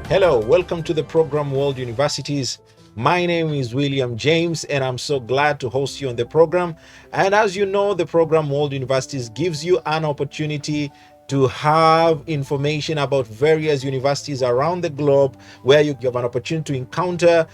Hello, welcome to the program World Universities. My name is William James, and I'm so glad to host you on the program. And as you know, the program World Universities gives you an opportunity to have information about various universities around the globe, where you have an opportunity to encounter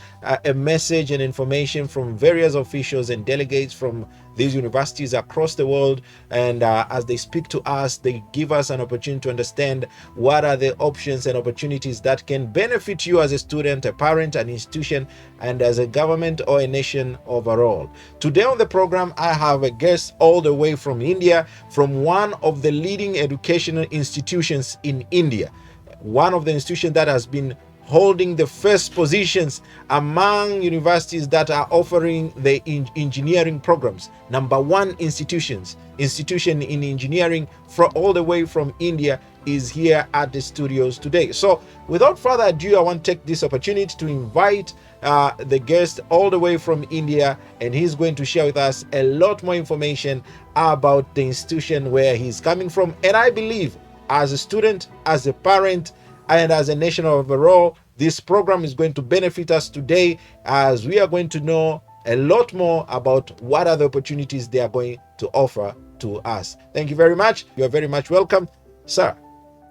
a message and information from various officials and delegates from these universities across the world. And as they speak to us, they give us an opportunity to understand what are the options and opportunities that can benefit you as a student, a parent, an institution, and as a government or a nation overall. Today on the program, I have a guest all the way from India, from one of the leading educational institutions in India, one of the institutions that has been holding the first positions among universities that are offering the engineering programs. Number one institution in engineering all the way from India is here at the studios today. So without further ado, I want to take this opportunity to invite the guest all the way from India, and he's going to share with us a lot more information about the institution where he's coming from. And I believe as a student, as a parent, and as a nation overall, this program is going to benefit us today, as we are going to know a lot more about what are the opportunities they are going to offer to us. Thank you very much. You are very much welcome. Sir,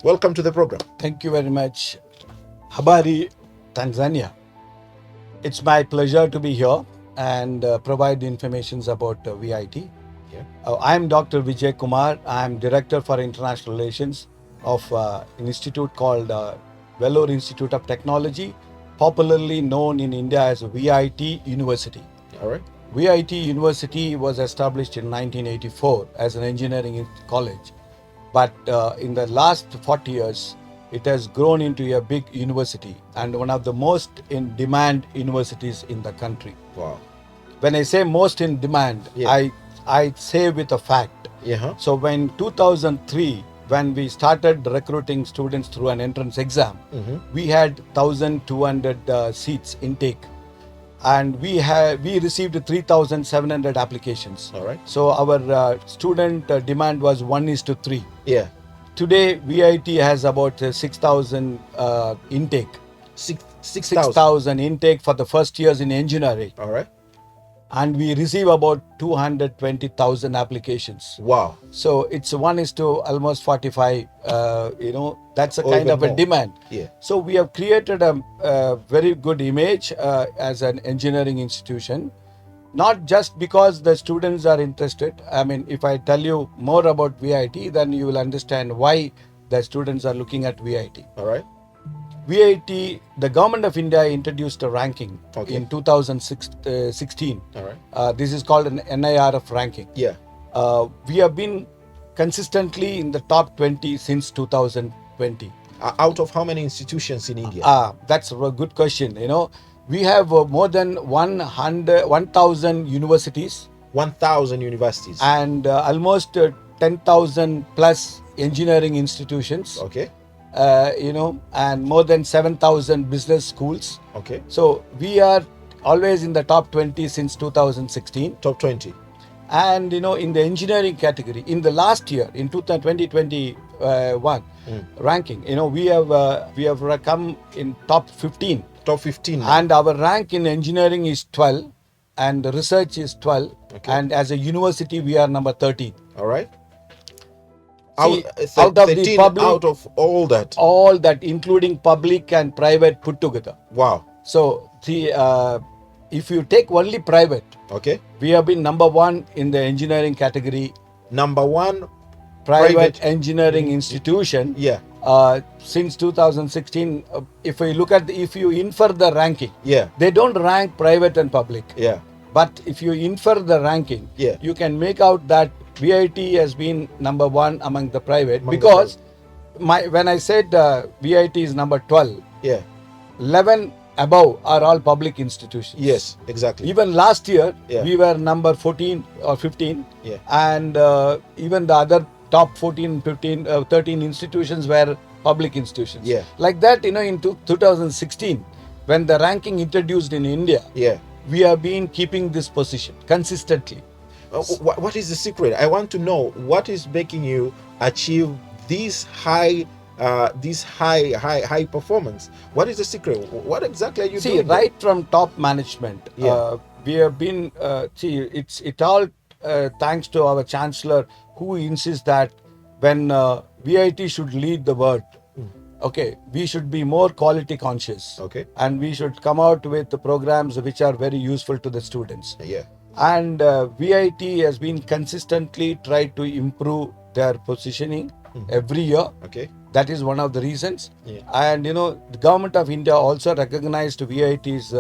welcome to the program. Thank you very much. Habari, Tanzania. It's my pleasure to be here and provide information about VIT. Yeah. I'm Dr. Vijay Kumar. I'm Director for International Relations of an institute called Vellore Institute of Technology, popularly known in India as VIT University. All right. VIT University was established in 1984 as an engineering college. But in the last 40 years, it has grown into a big university and one of the most in demand universities in the country. Wow. When I say most in demand, Yeah. I say with a fact. Yeah. So when 2003, when we started recruiting students through an entrance exam, we had 1,200 seats intake. And we received 3,700 applications. All right. So our student demand was 1:3. Yeah. Today, VIT has about 6,000 intake. 6,000 intake for the first years in engineering. All right. And we receive about 220,000 applications. Wow. So it's 1:to almost 45. That's a Or kind even of a more. demand. Yeah. So we have created a very good image as an engineering institution. Not just because the students are interested. I mean, if I tell you more about VIT, then you will understand why the students are looking at VIT. All right. VIT, the government of India introduced a ranking in 2016. All right. This is called an NIRF ranking. Yeah. We have been consistently in the top 20 since 2020. Out of how many institutions in India? That's a good question. We have more than 1,000 universities. 1,000 universities. And almost 10,000 plus engineering institutions. Okay. And more than 7,000 business schools. Okay. So we are always in the top 20 since 2016. Top 20. And in the engineering category, in the last year, in 2021 ranking, we have come in top 15. Top 15. And our rank in engineering is 12, and research is 12. Okay. And as a university, we are number 13. All right. See, out of the public, out of all that, including public and private put together. Wow. So see, if you take only private, okay, we have been number one in the engineering category. Number one private engineering institution. Yeah. Since 2016, if you infer the ranking, yeah, they don't rank private and public. Yeah. But if you infer the ranking, yeah, you can make out that VIT has been number one among the private, because when I said VIT is number 12, yeah, 11 above are all public institutions. Yes, exactly. Even last year, we were number 14 or 15, yeah, and even the other top 14, 15, 13 institutions were public institutions. Yeah. Like that, in 2016, when the ranking introduced in India, yeah, we have been keeping this position consistently. What is the secret? I want to know what is making you achieve this high this high performance? What is the secret? What exactly are you See, doing there? right from top management, Yeah. we have been. It all thanks to our chancellor, who insists that when VIT should lead the world, okay, we should be more quality conscious. Okay. And we should come out with the programs which are very useful to the students. Yeah. And VIT has been consistently tried to improve their positioning every year. Okay. That is one of the reasons. Yeah. And the government of India also recognized VIT's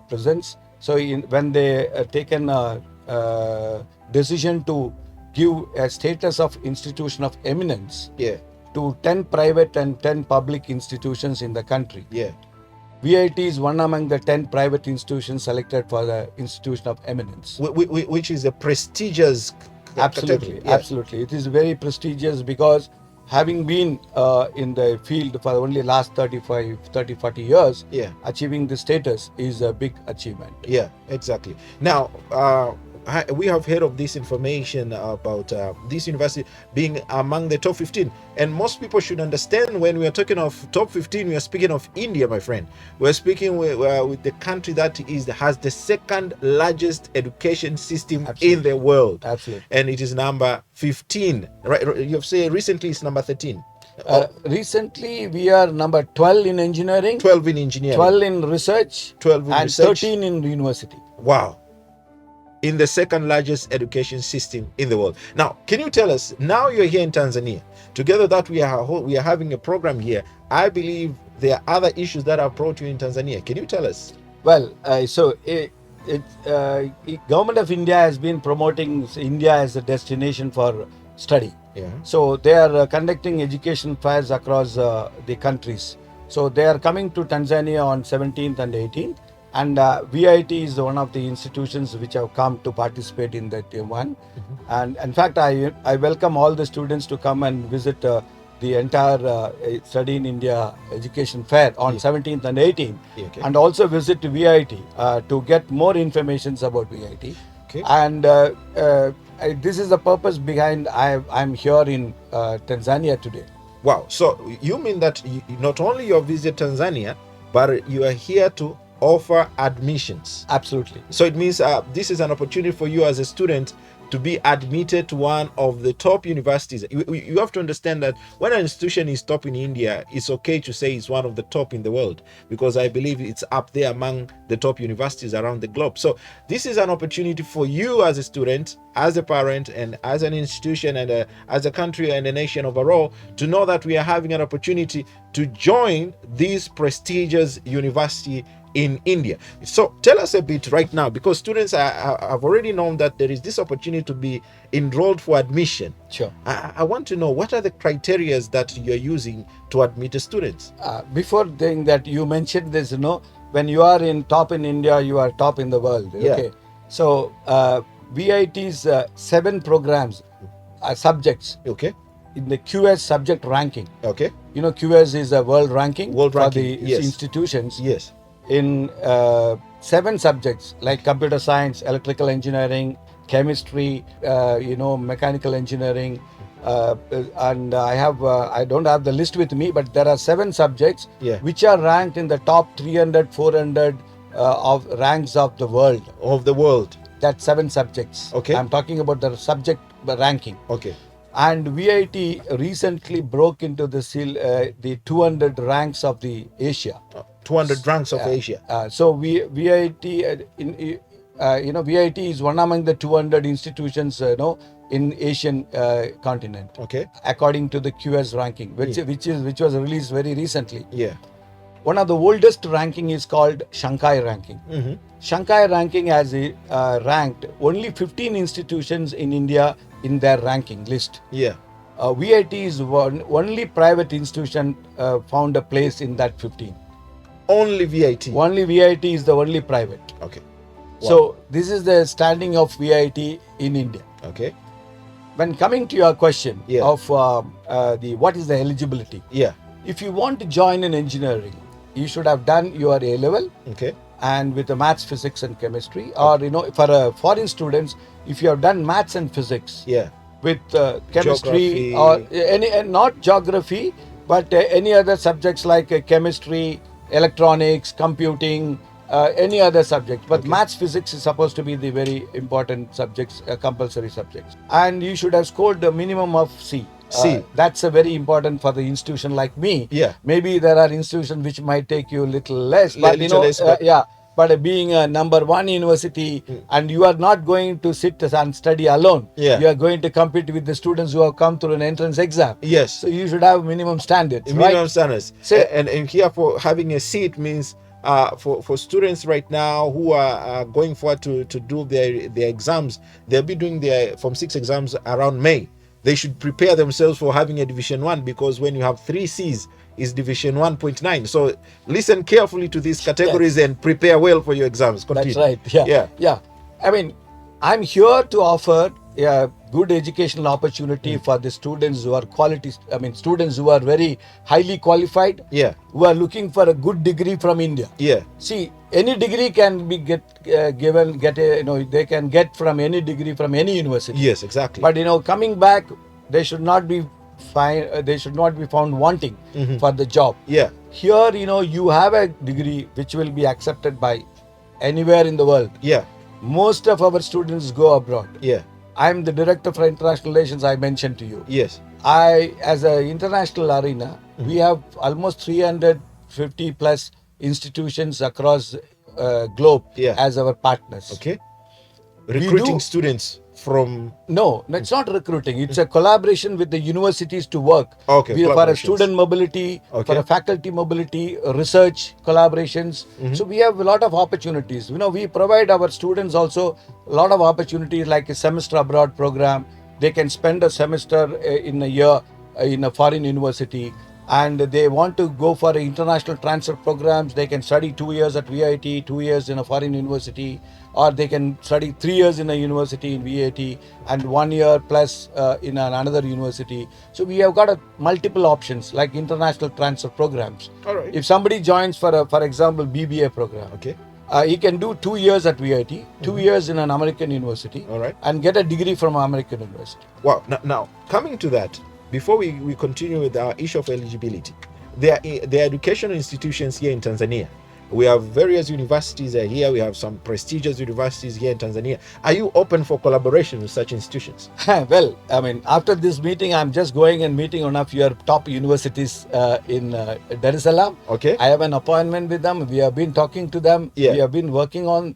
presence. So when they taken a decision to give a status of institution of eminence Yeah. to 10 private and 10 public institutions in the country, Yeah. VIT is one among the 10 private institutions selected for the institution of eminence. Which is a prestigious Absolutely, category. Yeah. absolutely. It is very prestigious because having been in the field for only last 30, 40 years, Yeah. achieving this status is a big achievement. Yeah, exactly. Now, we have heard of this information about this university being among the top 15. And most people should understand when we are talking of top 15, we are speaking of India, my friend. We're speaking with the country that has the second largest education system in the world. Absolutely. And it is number 15. Right? You've said recently it's number 13. Recently, we are number 12 in engineering, 12 in engineering, 12 in research, 12 in and research. 13 in university. Wow. In the second largest education system in the world. Now, can you tell us, now you're here in Tanzania, together that we are having a program here, I believe there are other issues that are brought you in Tanzania. Can you tell us? Well, Government of India has been promoting India as a destination for study. Yeah. So they are conducting education fairs across the countries. So they are coming to Tanzania on 17th and 18th. And VIT is one of the institutions which have come to participate in that one. And in fact, I welcome all the students to come and visit the entire Study in India education fair on 17th and 18th. Okay. And also visit VIT to get more information about VIT. Okay. And this is the purpose behind I'm here in Tanzania today. Wow. So you mean that not only you visit Tanzania, but you are here to offer admissions. Absolutely. So it means this is an opportunity for you as a student to be admitted to one of the top universities. You have to understand that when an institution is top in India, it's okay to say it's one of the top in the world, because I believe it's up there among the top universities around the globe. So this is an opportunity for you as a student, as a parent, and as an institution, and as a country and a nation overall, to know that we are having an opportunity to join this prestigious university in India. So tell us a bit right now, because students have already known that there is this opportunity to be enrolled for admission. Sure. I want to know, what are the criteria that you're using to admit the students? Before doing that, you mentioned this, when you are top in India, you are top in the world. Yeah. Okay. So VIT's 7 programs, subjects. Okay. In the QS subject ranking. Okay. QS is a world ranking for the yes. institutions. Yes. In 7 subjects like computer science, electrical engineering, chemistry, mechanical engineering, and I don't have the list with me, but there are 7 subjects which are ranked in the top 300, 400 of ranks of the world. Of the world. That's 7 subjects. Okay. I'm talking about the subject ranking. Okay. And VIT recently broke into the 200 ranks of the Asia. 200 ranks of Asia. So VIT VIT is one among the 200 institutions in Asian continent. Okay. According to the QS ranking, which was released very recently. Yeah. One of the oldest ranking is called Shanghai ranking. Mm-hmm. Shanghai ranking has ranked only 15 institutions in India in their ranking list. Yeah. VIT is only private institution found a place in that 15. Only VIT. Only VIT is the only private. Okay. Wow. So this is the standing of VIT in India. Okay. When coming to your question of what is the eligibility? Yeah. If you want to join in engineering, you should have done your A level. Okay. And with the maths, physics, and chemistry, or for foreign students, if you have done maths and physics, yeah, with chemistry geography. or any, and not geography, But any other subjects like chemistry, electronics, computing, any other subject. But Okay. maths, physics is supposed to be the very important subjects, compulsory subjects. And you should have scored a minimum of C. C. That's a very important for the institution like me. Yeah. Maybe there are institutions which might take you a little less, but Little less, but- yeah. But being a number one university, and you are not going to sit and study alone. Yeah. You are going to compete with the students who have come through an entrance exam. Yes. So you should have minimum standards, Minimum right? standards. So- And here for having a seat means for students right now who are going forward to do their exams, they'll be doing their Form 6 exams around May. They should prepare themselves for having a Division 1, because when you have 3 C's, is Division 1.9. So listen carefully to these categories and prepare well for your exams. Continue. That's right. Yeah. Yeah. Yeah. I mean, I'm here to offer a good educational opportunity for the students who are students who are very highly qualified, Yeah. who are looking for a good degree from India. Yeah. See, any degree can be they can get from any degree from any university. Yes, exactly. But coming back, they should not be they should not be found wanting for the job. yeah. Here, you have a degree which will be accepted by anywhere in the world. Yeah. Most of our students go abroad. Yeah. I'm the director for international relations, I mentioned to you. Yes. As an international arena, we have almost 350 plus institutions across globe Yeah. as our partners. Okay. We Recruiting do- students from. No, it's not recruiting. It's a collaboration with the universities to work. Okay, For a collaborations. student mobility, Okay. for a faculty mobility, research collaborations. So we have a lot of opportunities. We provide our students also a lot of opportunities like a semester abroad program. They can spend a semester in a year in a foreign university, and they want to go for international transfer programs. They can study 2 years at VIT, 2 years in a foreign university, or they can study 3 years in a university in VIT and 1 year plus in another university. So we have got multiple options like international transfer programs. All right. If somebody joins for example, BBA program, Okay. he can do 2 years at VIT, 2 years in an American university, All right. and get a degree from an American university. Wow. Now coming to that, before we continue with our issue of eligibility, there are educational institutions here in Tanzania. We have various universities are here. We have some prestigious universities here in Tanzania. Are you open for collaboration with such institutions? Well, I mean, after this meeting, I'm just going and meeting one of your top universities in Dar es Salaam. Okay. I have an appointment with them. We have been talking to them. Yeah. We have been working on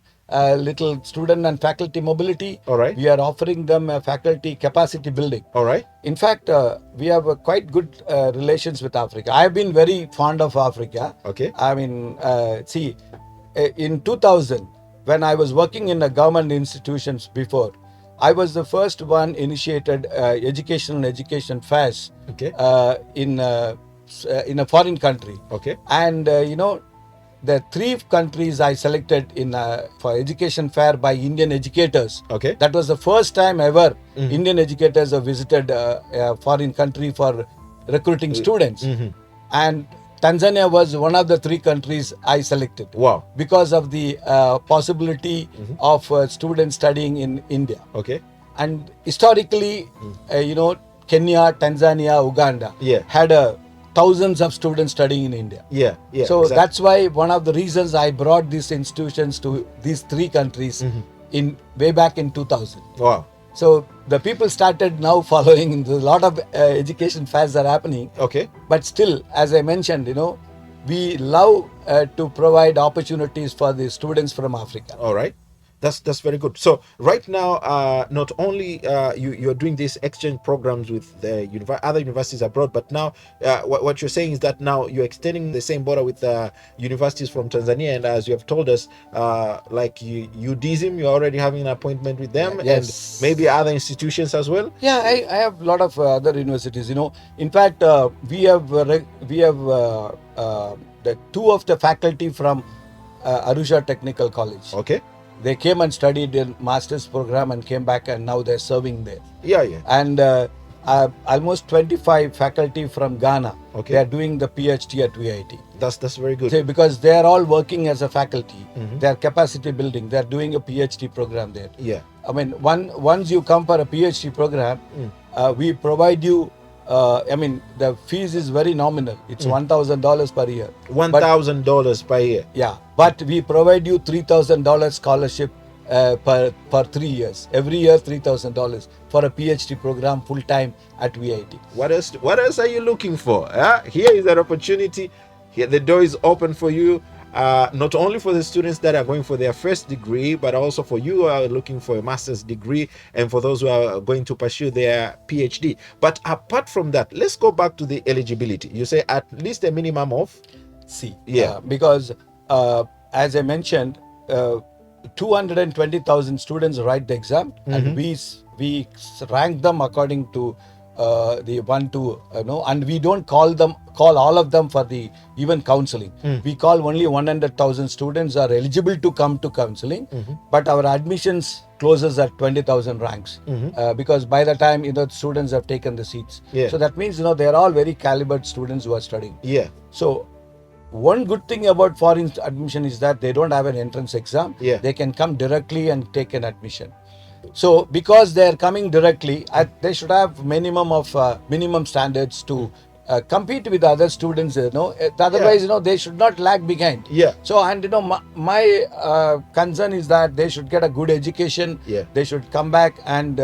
little student and faculty mobility. All right. We are offering them faculty capacity building. All right. In fact, we have quite good relations with Africa. I have been very fond of Africa. Okay. I mean, see, in 2000, when I was working in a government institutions before, I was the first one initiated education fairs Okay. in a foreign country. Okay. And the 3 countries I selected for education fair by Indian educators. Okay. That was the first time ever Indian educators have visited a foreign country for recruiting students. And Tanzania was one of the 3 countries I selected. Wow. Because of the possibility of students studying in India. Okay. And historically, Kenya, Tanzania, Uganda Yeah. had thousands of students studying in India. Yeah. Yeah. So exactly. that's why one of the reasons I brought these institutions to these 3 countries in way back in 2000. Wow. So the people started now following. A lot of education fairs are happening, Okay. but still, as I mentioned, we love to provide opportunities for the students from Africa. All right. That's very good. So right now, not only you're doing these exchange programs with the other universities abroad, but now what you're saying is that now you're extending the same border with universities from Tanzania, and as you have told us, like UDSM, you're already having an appointment with them, Yes. and maybe other institutions as well. Yeah, I have a lot of other universities. In fact, we have the 2 of the faculty from Arusha Technical College. Okay. They came and studied in master's program and came back, and now they're serving there. Yeah. Yeah. And almost 25 faculty from Ghana. Okay. They are doing the PhD at VIT. That's very good. So, because they are all working as a faculty. They are capacity building. They are doing a PhD program there. Yeah. I mean, once you come for a PhD program, we provide you I mean, the fees is very nominal. It's $1,000 per year. $1,000 per year. Yeah, but we provide you $3,000 scholarship per 3 years. Every year $3,000 for a PhD program full time at VIT. What else? What else are you looking for? Here is an opportunity. Here, the door is open for you. Not only for the students that are going for their first degree, but also for you who are looking for a master's degree, and for those who are going to pursue their PhD. But apart from that, let's go back to the eligibility. You say at least a minimum of C. Yeah. Because as I mentioned, 220,000 students write the exam, and we rank them according to the 1 to and we don't call all of them for the even counseling. We call only 100,000 students are eligible to come to counseling, but our admissions closes at 20,000 ranks because by the time students have taken the seats. So that means they are all very calibered students who are studying. So one good thing about foreign admission is that they don't have an entrance exam. They can come directly and take an admission. So because they are coming directly, they should have minimum standards to compete with other students. Otherwise, they should not lag behind. So and my concern is that they should get a good education. They should come back and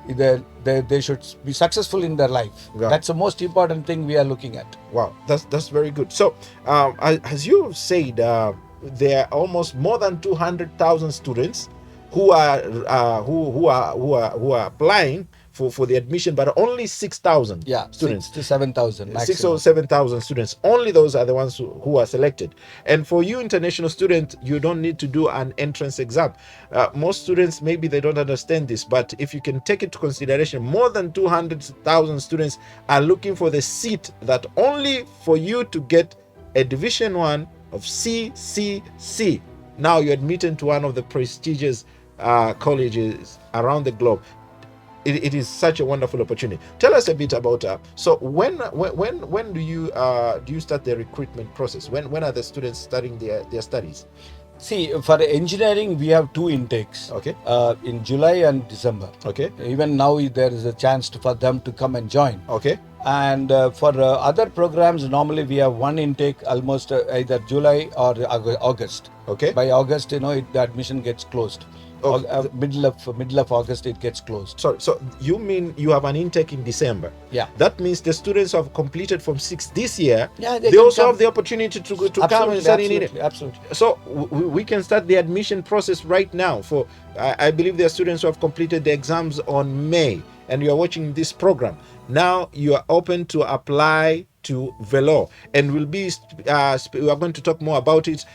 they should be successful in their life. That's the most important thing we are looking at. Wow, that's very good. So as you said, there are almost more than 200,000 students who are applying for the admission, but only 6,000 students. 6 to 7,000 maximum. 6 or 7,000 students. Only those are the ones who are selected. And for you international students, you don't need to do an entrance exam. Most students, maybe they don't understand this, but if you can take it to consideration, more than 200,000 students are looking for the seat that only for you to get a Division 1 of CCC. Now you're admitted to one of the prestigious colleges around the globe. It is such a wonderful opportunity. Tell us a bit about so when do you start the recruitment process? When are the students starting their studies? See, for engineering we have 2 intakes. In July and December. Even now there is a chance for them to come and join. And for other programs, normally we have 1 intake almost either July or August. By August, the admission gets closed. Middle of August it gets closed. Sorry, so you mean you have an intake in December? That means the students who have completed from 6 this year, they also have the opportunity to come and study. Absolutely. So we can start the admission process right now. For I believe there are students who have completed the exams on May, and you are watching this program. Now you are open to apply to Velo, and we are going to talk more about it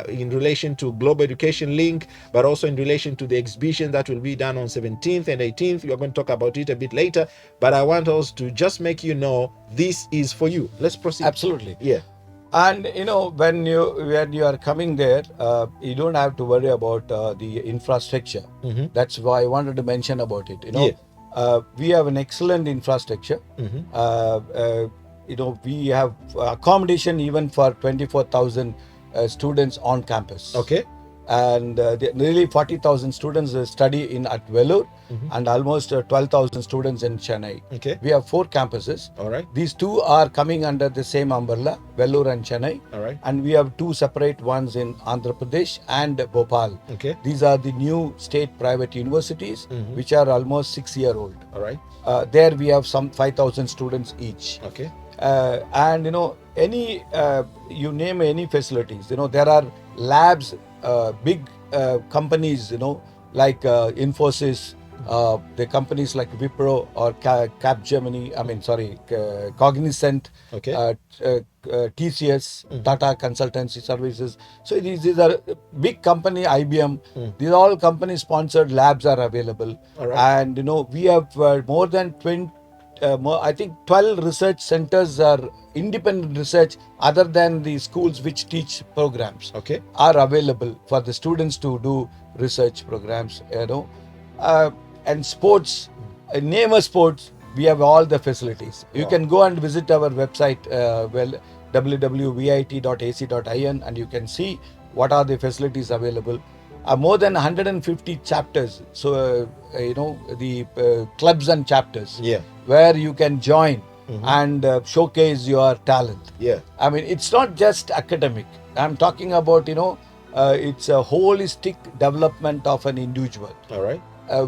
in relation to Global Education Link, but also in relation to the exhibition that will be done on 17th and 18th. We are going to talk about it a bit later, but I want us to just make you know this is for you. Let's proceed. Absolutely. And when you are coming there, you don't have to worry about the infrastructure. That's why I wanted to mention about it. We have an excellent infrastructure. We have accommodation even for 24,000 students on campus. And nearly 40,000 students study at Vellore, and almost 12,000 students in Chennai. We have 4 campuses. These 2 are coming under the same umbrella, Vellore and Chennai. And we have 2 separate ones in Andhra Pradesh and Bhopal. These are the new state private universities, which are almost 6-year-old. There we have some 5,000 students each. And any you name any facilities, there are labs, big companies, like Infosys, the companies like Wipro or Capgemini, Cognizant, TCS, Tata Consultancy Services. So these are big company, IBM. These are all company sponsored labs are available. And we have more than 20. I think 12 research centers are independent research other than the schools which teach programs are available for the students to do research programs. And sports, name a sports, we have all the facilities. You can go and visit our website, www.vit.ac.in, and you can see what are the facilities available. More than 150 chapters. So, the clubs and chapters. where you can join Mhm. and showcase your talent. Yeah. I mean, it's not just academic. I'm talking about, it's a holistic development of an individual. All right.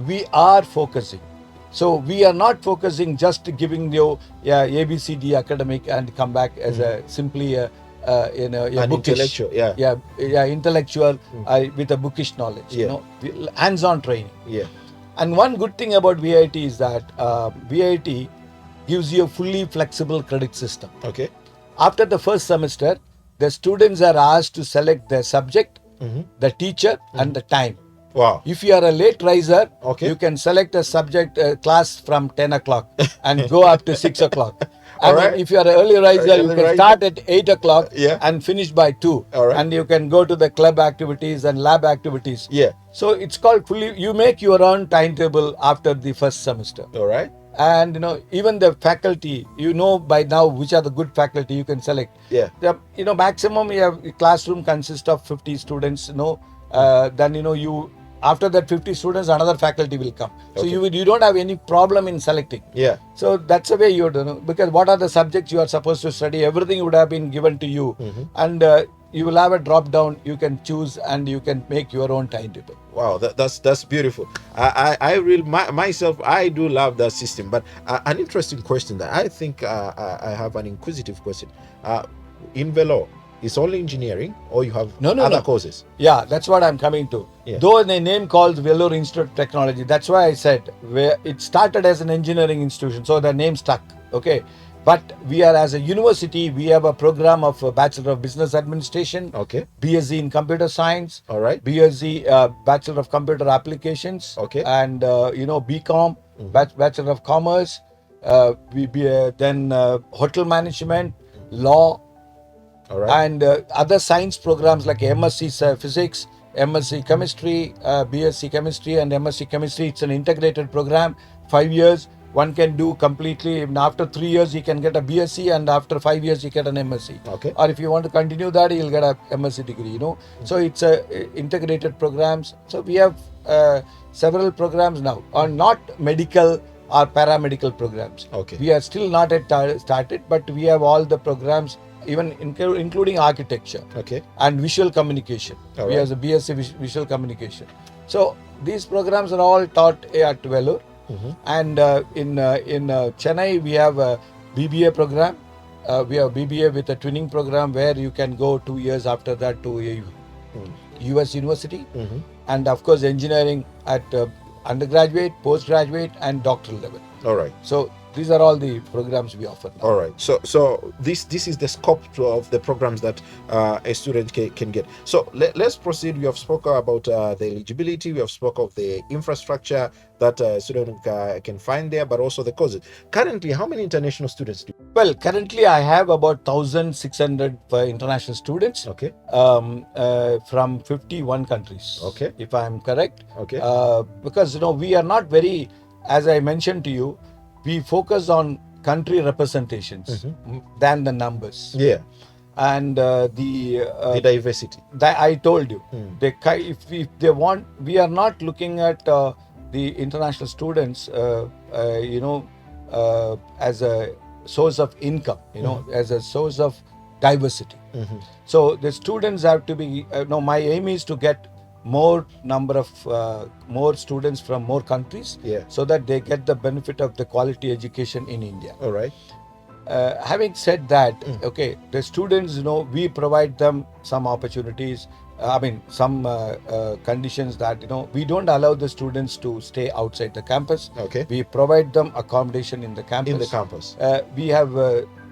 We are focusing. So we are not focusing just giving you ABCD academic and come back as a simply a An bookish, intellectual, yeah. intellectual Mm. with a bookish knowledge. Yeah. Hands-on training. Yeah. And one good thing about VIT is that VIT gives you a fully flexible credit system. Okay. After the first semester, the students are asked to select their subject, Mm-hmm. the teacher, and the time. Wow. If you are a late riser, Okay. you can select a subject class from 10 o'clock and go up to 6 o'clock. All right. If you are an early riser, you Early can riser. start at 8 o'clock Yeah. and finish by 2. All right. And you can go to the club activities and lab activities. Yeah. So it's called fully, you make your own timetable after the first semester. All right. And even the faculty, by now which are the good faculty you can select. Yeah. Maximum you have classroom consists of 50 students. Then you after that 50 students, another faculty will come. So Okay. you don't have any problem in selecting. Yeah. So that's the way you do, because what are the subjects you are supposed to study? Everything would have been given to you, and you will have a drop down. You can choose and you can make your own timetable. Wow, that's beautiful. I really myself I do love that system. But an interesting question that I think I have an inquisitive question. In Velo, it's only engineering, or you have other courses? Yeah, that's what I'm coming to. Yeah. Though the name calls Vellore Institute of Technology, that's why I said where it started as an engineering institution, so the name stuck. Okay. But we are, as a university, we have a program of Bachelor of Business Administration, Okay. BSc in Computer Science, All right. BSc Bachelor of Computer Applications, Okay. and BCom, Bachelor of Commerce, then Hotel Management, Law, All right. and other science programs like MSc Physics, MSc Chemistry, BSc Chemistry, and MSc Chemistry. It's an integrated program, 5 years. One can do completely. After 3 years, he can get a BSc, and after 5 years, he get an MSc. Okay. Or if you want to continue that, he'll get a MSc degree. So it's a integrated programs. So we have several programs now, or not medical or paramedical programs. Okay. We are still not at started, but we have all the programs, even including architecture Okay. and visual communication. All We right. have a BSc visual communication. So these programs are all taught at Vellore. And in Chennai, we have a BBA program. We have BBA with a twinning program where you can go 2 years after that to a US university. And of course, engineering at undergraduate, postgraduate, and doctoral level. All right. So these are all the programs we offer now. All right. So this is the scope of the programs that a student can get. So let's proceed. We have spoken about the eligibility. We have spoken of the infrastructure that a student can find there, but also the courses. Currently, how many international students do you? Well, currently I have about 1,600 international students. Okay. From 51 countries. Okay. If I'm correct. Okay. Because we are not very, as I mentioned to you, we focus on country representations than the numbers. Yeah. And The diversity. that I told you, if they want, we are not looking at the international students, as a source of income, as a source of diversity. So the students have to be. My aim is to get more number of more students from more countries, Yeah. so that they get the benefit of the quality education in India. All right. Having said that, okay, the students, we provide them some opportunities. Some conditions that, we don't allow the students to stay outside the campus. Okay. We provide them accommodation in the campus. In the campus. We have,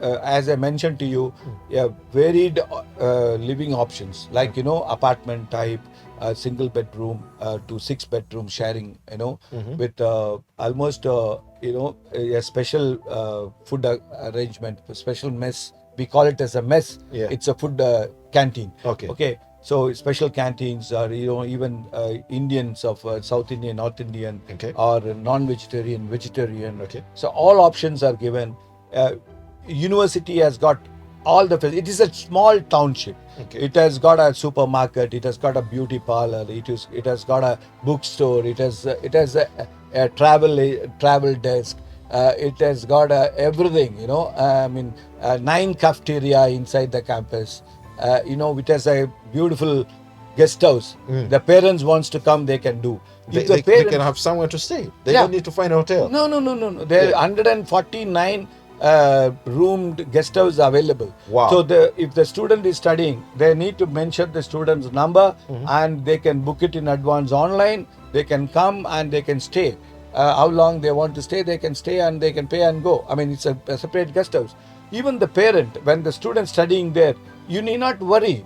as I mentioned to you, varied living options, like, apartment type, single bedroom to 6 bedroom sharing, with almost, a special food arrangement, a special mess. We call it as a mess. Yeah. It's a food canteen. Okay. So special canteens are, even Indians of South Indian, North Indian, Okay. or non-vegetarian, vegetarian. Okay. So all options are given. University has got all the. It is a small township. Okay. It has got a supermarket. It has got a beauty parlor. It has got a bookstore. It has a travel desk. It has got everything, 9 cafeteria inside the campus. It has a beautiful guest house. The parents wants to come, they can do. They, If the they parents, can have somewhere to stay. They Yeah. don't need to find a hotel. no. There are Yeah. 149 roomed guest house available. Wow. So if the student is studying, they need to mention the student's number, and they can book it in advance online. They can come and they can stay. How long they want to stay, they can stay and they can pay and go. I mean, it's a separate guest house. Even the parent, when the student studying there, you need not worry.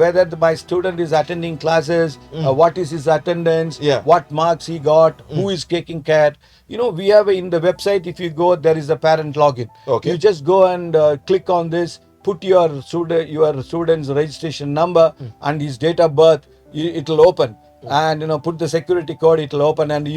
Whether my student is attending classes, what is his attendance, Yeah. what marks he got, who is taking care. We have in the website, if you go, there is a parent login. Okay. You just go and click on this, put your student's registration number and his date of birth. It will open. And put the security code, it will open, and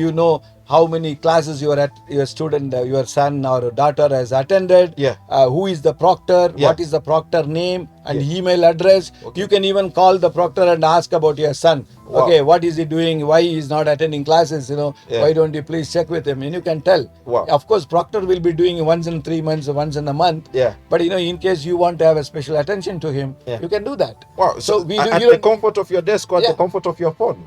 how many classes your student, your son or daughter has attended. Yeah. Who is the proctor, Yeah. what is the proctor name and Yeah. email address. Okay. You can even call the proctor and ask about your son. Wow. Okay, what is he doing, why he is not attending classes, Yeah. why don't you please check with him, and you can tell. Wow. Of course, proctor will be doing once in 3 months, once in a month. Yeah. But in case you want to have a special attention to him, Yeah. you can do that. Wow. So we do, at the comfort of your desk or at Yeah. the comfort of your phone.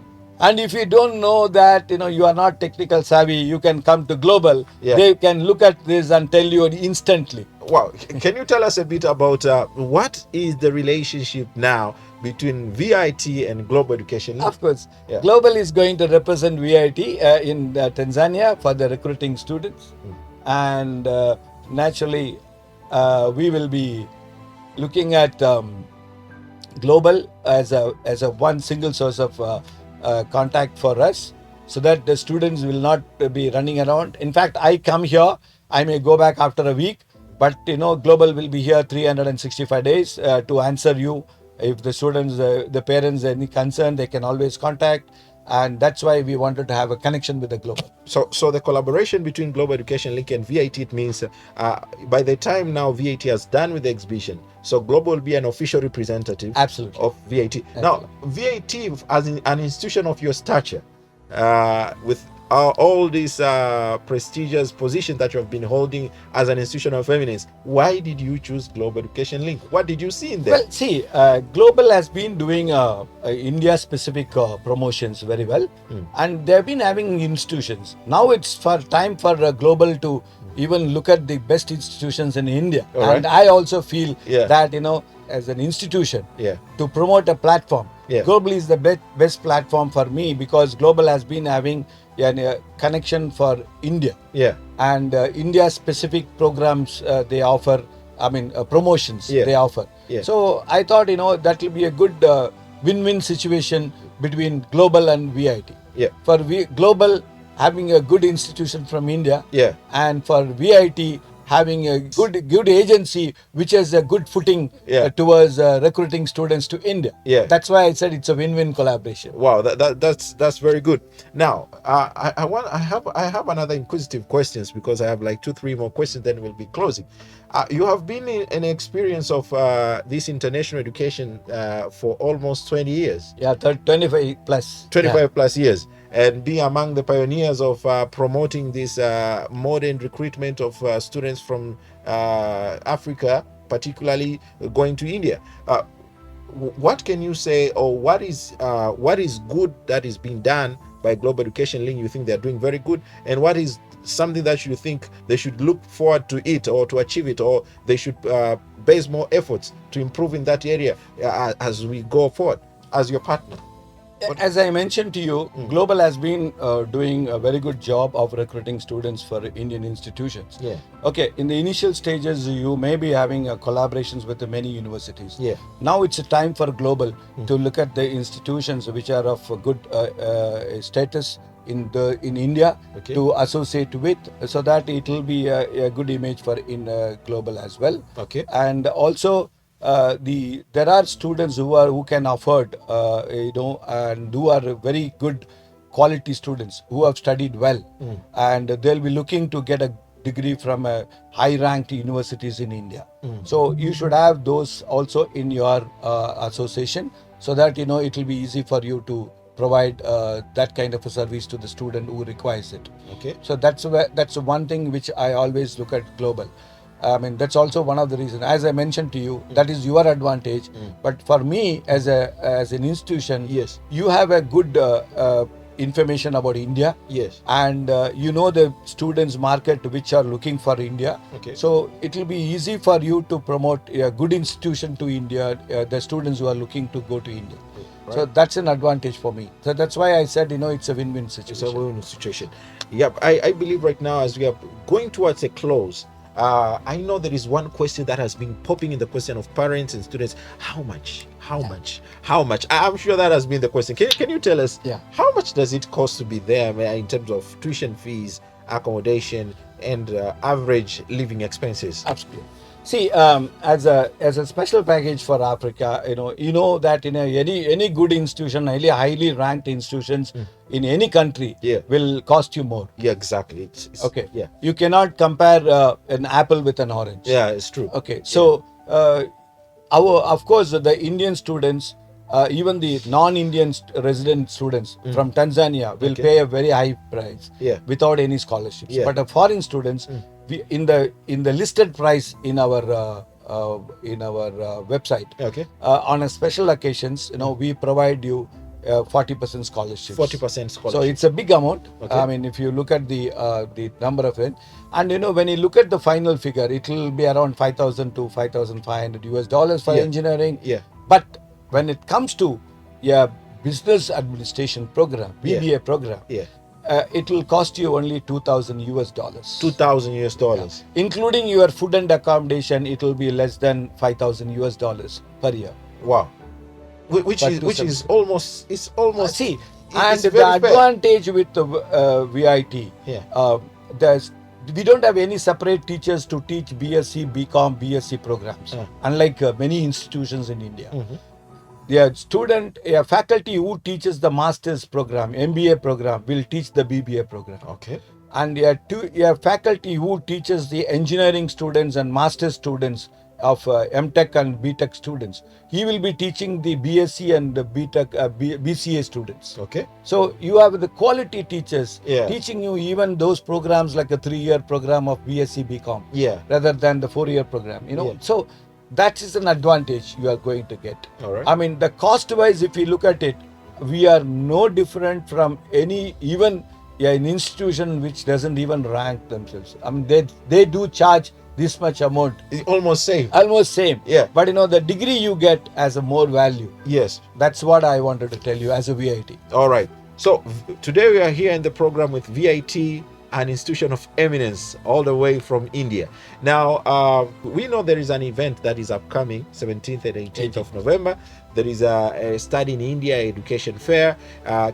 and if you don't know that, you are not technical savvy, you can come to Global. Yeah. They can look at this and tell you instantly. Wow. Can you tell us a bit about what is the relationship now between VIT and Global Education Link? Of course, Yeah. Global is going to represent VIT in Tanzania for the recruiting students, and naturally, we will be looking at Global as a one single source of contact for us, so that the students will not be running around. In fact, I come here, I may go back after a week, but Global will be here 365 days to answer you. If the students, the parents, any concern, they can always contact, and that's why we wanted to have a connection with the Global. So the collaboration between Global Education Link and VIT, it means by the time now VIT has done with the exhibition, so Global will be an official representative Absolutely. of VIT. Now, VIT as an institution of your stature, with all these prestigious positions that you have been holding as an institution of eminence, why did you choose Global Education Link? What did you see in there? Well, see, Global has been doing India-specific promotions very well, and they have been having institutions. Now it's time for Global to even look at the best institutions in India. All right. And I also feel Yeah. that, as an institution, Yeah. to promote a platform, Yeah. Global is the best platform for me, because Global has been having a connection for India. Yeah. And India-specific programs they offer. I mean, promotions Yeah. they offer. Yeah. So I thought that will be a good win-win situation between Global and VIT. Yeah. For Global having a good institution from India, Yeah. and for VIT having a good agency which has a good footing Yeah. towards recruiting students to India. Yeah. That's why I said it's a win-win collaboration. Wow, that's very good. Now, I have another inquisitive questions, because I have like 2-3 more questions. Then we'll be closing. You have been in an experience of this international education for almost 20 years, Yeah, 25 plus. 25 Yeah. plus years, and being among the pioneers of promoting this modern recruitment of students from Africa, particularly going to India. What can you say, or what is good that is being done by Global Education Link? You think they're doing very good, and what is something that you think they should look forward to it, or to achieve it, or they should base more efforts to improve in that area as we go forward as your partner? As I mentioned to you, Global has been doing a very good job of recruiting students for Indian institutions. Yeah. Okay, in the initial stages, you may be having collaborations with many universities. Yeah. Now it's a time for Global to look at the institutions which are of good status in India, Okay. to associate with, so that it will be a good image for Global as well. Okay. And also there are students who can afford and who are very good quality students who have studied well, and they'll be looking to get a degree from high ranked universities in India. So you should have those also in your association, so that it will be easy for you to provide that kind of a service to the student who requires it. Okay. So that's one thing which I always look at global. I mean, that's also one of the reasons. As I mentioned to you, that is your advantage. But for me, as an institution, Yes. you have a good information about India. Yes. And you know the students market which are looking for India. Okay. So it will be easy for you to promote a good institution to India, the students who are looking to go to India. Right. So that's an advantage for me. So that's why I said, it's a win-win situation. It's a win-win situation. Yep. I believe right now, as we are going towards a close, I know there is one question that has been popping in the question of parents and students. How much? I'm sure that has been the question. Can you tell us, how much does it cost to be there in terms of tuition fees, accommodation, and average living expenses? Absolutely. See, as a special package for Africa, you know that in any good institution, highly ranked institutions in any country will cost you more. Yeah, exactly. It's okay. Yeah. You cannot compare an apple with an orange. Yeah, it's true. Okay. So, of course, the Indian students, even the non-Indian resident students from Tanzania will pay a very high price without any scholarships. But the foreign students, in the listed price in our website, on a special occasions, we provide you 40% scholarships. 40% scholarship. So it's a big amount. I mean, if you look at the number of it, and when you look at the final figure, it will be around 5,000 to 5,500 US dollars for engineering. But when it comes to business administration program, BBA program, it will cost you only 2,000 US dollars. 2,000 US dollars. Including your food and accommodation, it will be less than 5,000 US dollars per year. Wow. Which is almost see, and the advantage with the VIT, we don't have any separate teachers to teach BSc, BCom, BSc programs, unlike many institutions in India. A faculty who teaches the master's program, MBA program, will teach the BBA program. Okay. And a faculty who teaches the engineering students and master's students of MTech and BTech students, he will be teaching the BSc and the BCA students. Okay. So you have the quality teachers teaching you even those programs like a 3-year program of BSc BCom, rather than the 4-year program. So that is an advantage you are going to get. All right. I mean, the cost-wise, if you look at it, we are no different from even an institution which doesn't even rank themselves. I mean, they do charge this much amount. It's almost same. Yeah. But the degree you get has a more value. Yes. That's what I wanted to tell you as a VIT. All right. So today we are here in the program with VIT, an institution of eminence, all the way from India. Now, we know there is an event that is upcoming, 17th and 18th of November. There is a Study in India education fair.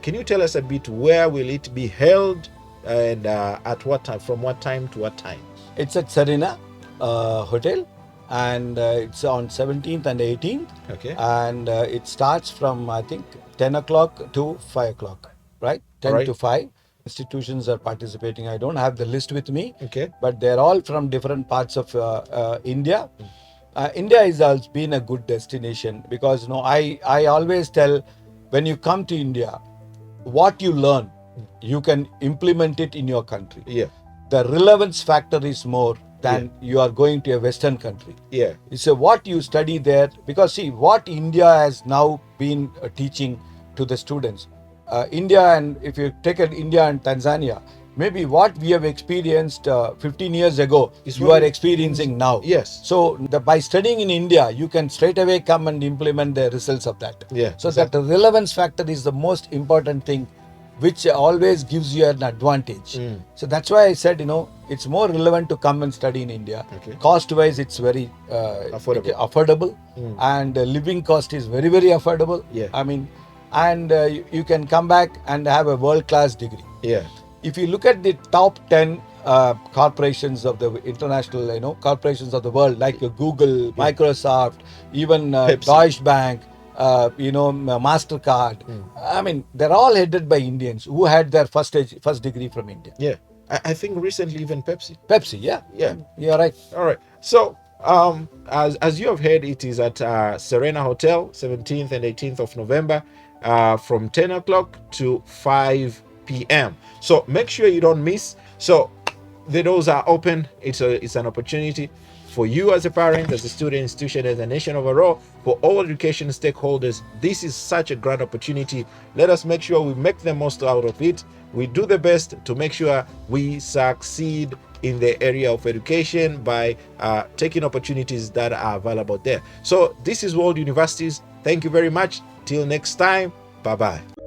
Can you tell us a bit, where will it be held, and at what time, from what time to what time? It's at Serena Hotel, and it's on 17th and 18th. Okay. And it starts from, I think, 10 o'clock to 5 o'clock, right? 10 to 5. Institutions are participating. I don't have the list with me, but they're all from different parts of India. India has been a good destination because I always tell, when you come to India, what you learn, you can implement it in your country. The relevance factor is more than you are going to a Western country. So what you study there, because see what India has now been teaching to the students. India, and if you take India and Tanzania, maybe what we have experienced 15 years ago, you are experiencing now. So by studying in India, you can straight away come and implement the results of that. So that the relevance factor is the most important thing, which always gives you an advantage. So that's why I said, it's more relevant to come and study in India. Cost-wise, it's very affordable. And living cost is very, very affordable. I mean, and you can come back and have a world-class degree. If you look at the top 10 corporations of the international, corporations of the world, like Google, Microsoft, even Deutsche Bank, MasterCard. I mean, they're all headed by Indians who had their first degree from India. I think recently even Pepsi. You're right. All right. So as you have heard, it is at Serena Hotel, 17th and 18th of November. from 10 o'clock to 5 p.m. So make sure you don't miss. So the doors are open. It's an opportunity for you as a parent, as a student, institution, as a nation overall, for all education stakeholders. This is such a great opportunity. Let us make sure we make the most out of it. We do the best to make sure we succeed in the area of education by taking opportunities that are available there. So this is World Universities. Thank you very much. Till next time. Bye-bye.